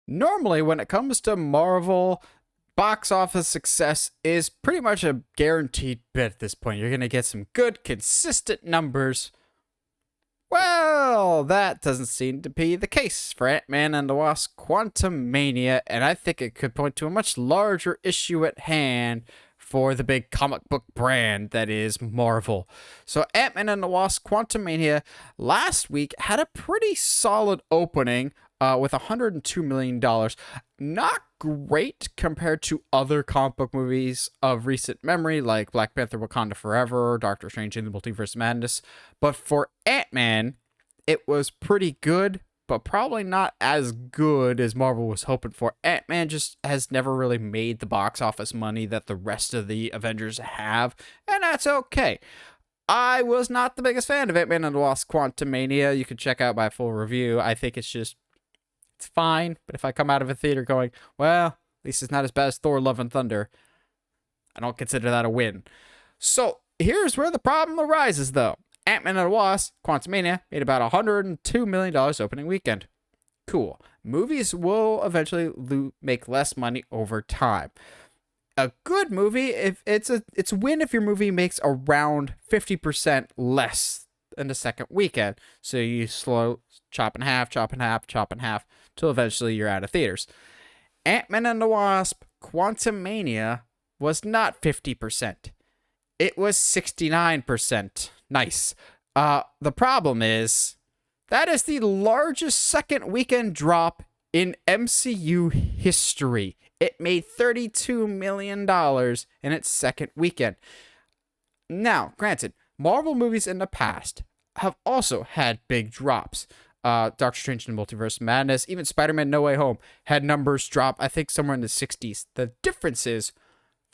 Normally, when it comes to Marvel, box office success is pretty much a guaranteed bit at this point. You're going to get some good, consistent numbers. Well, that doesn't seem to be the case for Ant-Man and the Wasp Quantumania, and I think it could point to a much larger issue at hand for the big comic book brand that is Marvel. So Ant-Man and the Wasp Quantumania last week had a pretty solid opening with $102 million. Not great compared to other comic book movies of recent memory, like Black Panther Wakanda Forever, Doctor Strange in the Multiverse of Madness. But for Ant-Man, it was pretty good, but probably not as good as Marvel was hoping for. Ant-Man just has never really made the box office money that the rest of the Avengers have, and that's okay. I was not the biggest fan of Ant-Man and the Wasp Quantumania. You can check out my full review. I think it's fine, but if I come out of a theater going, well, at least it's not as bad as Thor Love and Thunder, I don't consider that a win. So here's where the problem arises, though. Ant-Man and the Wasp Quantumania made about $102 million opening weekend. Cool. Movies will eventually make less money over time. A good movie, if it's a win if your movie makes around 50% less in the second weekend. So you chop in half, till eventually you're out of theaters. Ant-Man and the Wasp Quantumania was not 50%. It was 69%. Nice. The problem is, that is the largest second weekend drop in MCU history. It made $32 million in its second weekend. Now, granted, Marvel movies in the past have also had big drops. Doctor Strange in the Multiverse of Madness, even Spider-Man No Way Home had numbers drop, I think, somewhere in the 60s. The difference is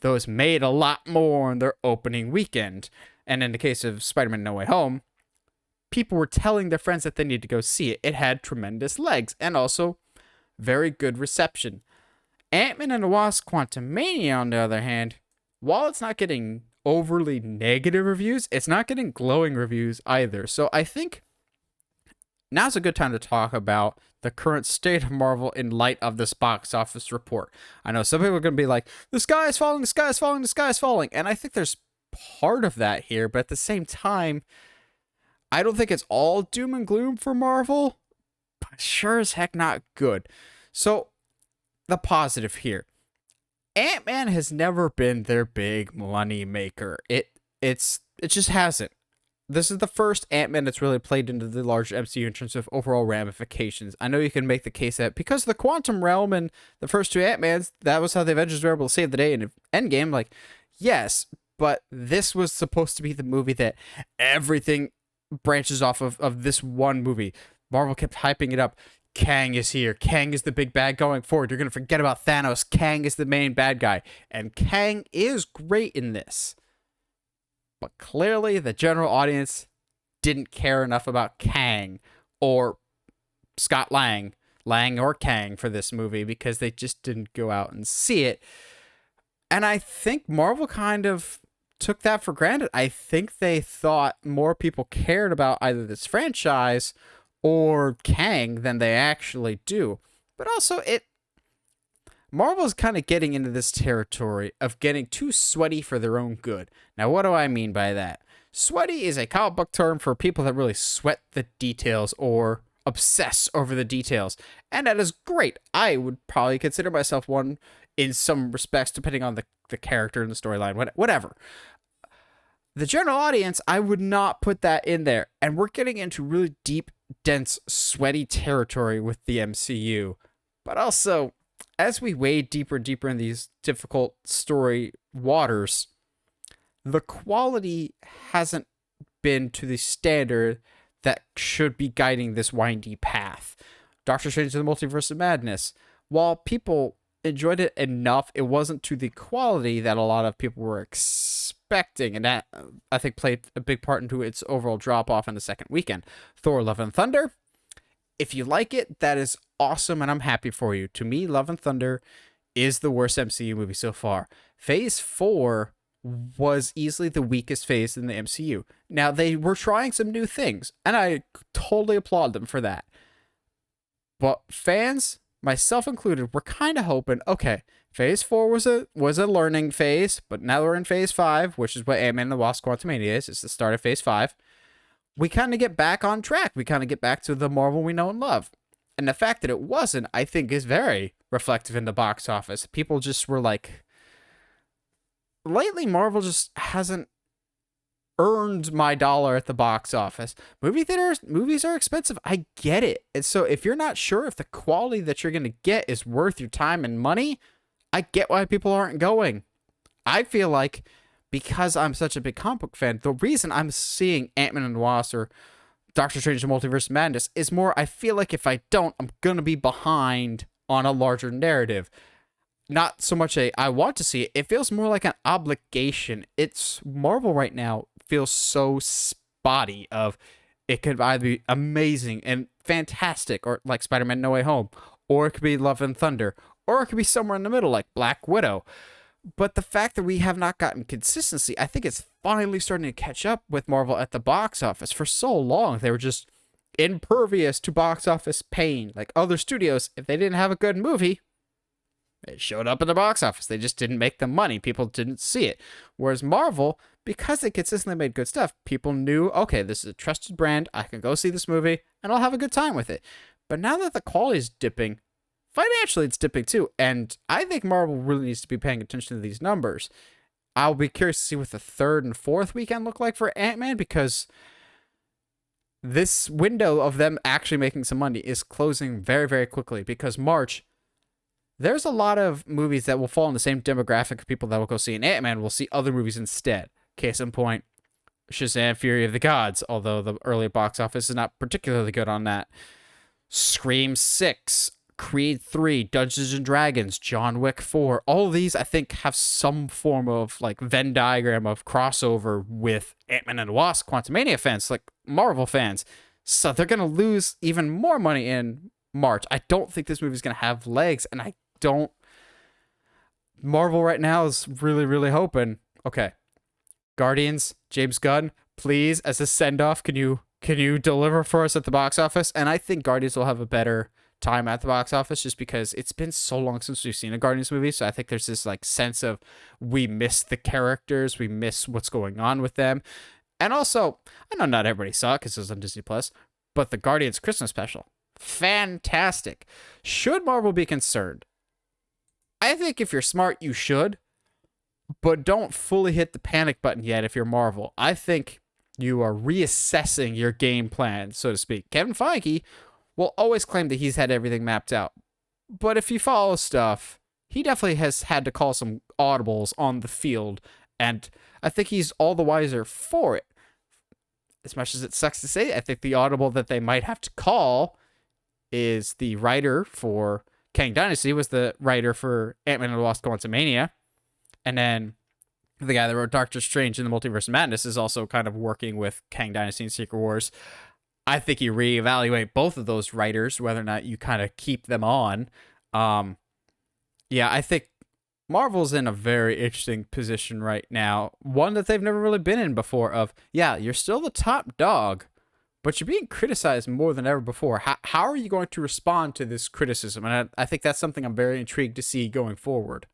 those made a lot more in their opening weekend. And in the case of Spider-Man No Way Home, people were telling their friends that they need to go see it. It had tremendous legs and also very good reception. Ant-Man and the Wasp Quantumania, on the other hand, while it's not getting overly negative reviews, it's not getting glowing reviews either. So I think now's a good time to talk about the current state of Marvel in light of this box office report. I know some people are going to be like, the sky is falling, the sky is falling, the sky is falling. And I think there's part of that here, but at the same time, I don't think it's all doom and gloom for Marvel, but sure as heck not good. So the positive here. Ant-Man has never been their big money maker. It just hasn't. This is the first Ant-Man that's really played into the larger MCU in terms of overall ramifications. I know you can make the case that because of the quantum realm and the first two Ant-Mans, that was how the Avengers were able to save the day in Endgame. Like, yes, but this was supposed to be the movie that everything branches off of this one movie. Marvel kept hyping it up. Kang is here. Kang is the big bad going forward. You're going to forget about Thanos. Kang is the main bad guy. And Kang is great in this. But clearly the general audience didn't care enough about Kang or Scott Lang or Kang for this movie because they just didn't go out and see it. And I think Marvel kind of took that for granted. I think they thought more people cared about either this franchise or Kang than they actually do. But also, Marvel's kind of getting into this territory of getting too sweaty for their own good. Now, what do I mean by that? Sweaty is a comic book term for people that really sweat the details or obsess over the details. And that is great. I would probably consider myself one in some respects, depending on the character and the storyline, whatever. The general audience, I would not put that in there. And we're getting into really deep, dense, sweaty territory with the MCU. But also, as we wade deeper and deeper in these difficult story waters, the quality hasn't been to the standard that should be guiding this windy path. Doctor Strange in the Multiverse of Madness, while people enjoyed it enough, it wasn't to the quality that a lot of people were expecting, and that, I think, played a big part into its overall drop-off in the second weekend. Thor Love and Thunder, if you like it, that is awesome, and I'm happy for you. To me, Love and Thunder is the worst MCU movie so far. Phase 4 was easily the weakest phase in the MCU. Now, they were trying some new things, and I totally applaud them for that. But fans myself included, we're kind of hoping, okay, phase 4 was a learning phase, but now we're in phase 5, which is what Ant-Man and the Wasp Quantumania is. It's the start of phase 5. We kind of get back on track. We kind of get back to the Marvel we know and love. And the fact that it wasn't, I think, is very reflective in the box office. People just were like, lately, Marvel just hasn't earned my dollar at the box office. Movies are expensive. I get it. And so if you're not sure if the quality that you're going to get is worth your time and money, I get why people aren't going. I feel like because I'm such a big comic book fan, the reason I'm seeing Ant-Man and the Wasp or Doctor Strange and Multiverse of Madness is more, I feel like if I don't, I'm going to be behind on a larger narrative. Not so much I want to see it. It feels more like an obligation. It's Marvel right now feels so spotty of it could either be amazing and fantastic or like Spider-Man No Way Home, or it could be Love and Thunder, or it could be somewhere in the middle like Black Widow. But the fact that we have not gotten consistency, I think it's finally starting to catch up with Marvel at the box office. For so long, they were just impervious to box office pain. Like other studios, if they didn't have a good movie, it showed up in the box office. They just didn't make the money. People didn't see it. Whereas Marvel, because they consistently made good stuff, people knew, okay, this is a trusted brand. I can go see this movie, and I'll have a good time with it. But now that the quality is dipping, financially it's dipping too. And I think Marvel really needs to be paying attention to these numbers. I'll be curious to see what the third and fourth weekend look like for Ant-Man, because this window of them actually making some money is closing very, very quickly. Because March, there's a lot of movies that will fall in the same demographic of people that will go see an Ant-Man will see other movies instead. Case in point, Shazam! Fury of the Gods, although the early box office is not particularly good on that. Scream 6, Creed 3, Dungeons and Dragons, John Wick 4. All of these, I think, have some form of like Venn diagram of crossover with Ant-Man and the Wasp Quantumania fans, like Marvel fans. So they're going to lose even more money in March. I don't think this movie is going to have legs, and I don't. Marvel right now is really, really hoping. Okay, Guardians, James Gunn, please, as a send-off, can you deliver for us at the box office? And I think Guardians will have a better time at the box office just because it's been so long since we've seen a Guardians movie. So I think there's this like sense of we miss the characters, we miss what's going on with them. And also, I know not everybody saw it because it was on Disney Plus, but the Guardians Christmas special, fantastic. Should Marvel be concerned? I think if you're smart, you should, but don't fully hit the panic button yet if you're Marvel. I think you are reassessing your game plan, so to speak. Kevin Feige will always claim that he's had everything mapped out, but if you follow stuff, he definitely has had to call some audibles on the field, and I think he's all the wiser for it. As much as it sucks to say, I think the audible that they might have to call is the writer for Kang Dynasty was the writer for Ant-Man and the Wasp Quantumania. And then the guy that wrote Doctor Strange in the Multiverse of Madness is also kind of working with Kang Dynasty and Secret Wars. I think you reevaluate both of those writers, whether or not you kind of keep them on. Yeah, I think Marvel's in a very interesting position right now. One that they've never really been in before of, yeah, you're still the top dog, but you're being criticized more than ever before. How are you going to respond to this criticism? And I think that's something I'm very intrigued to see going forward.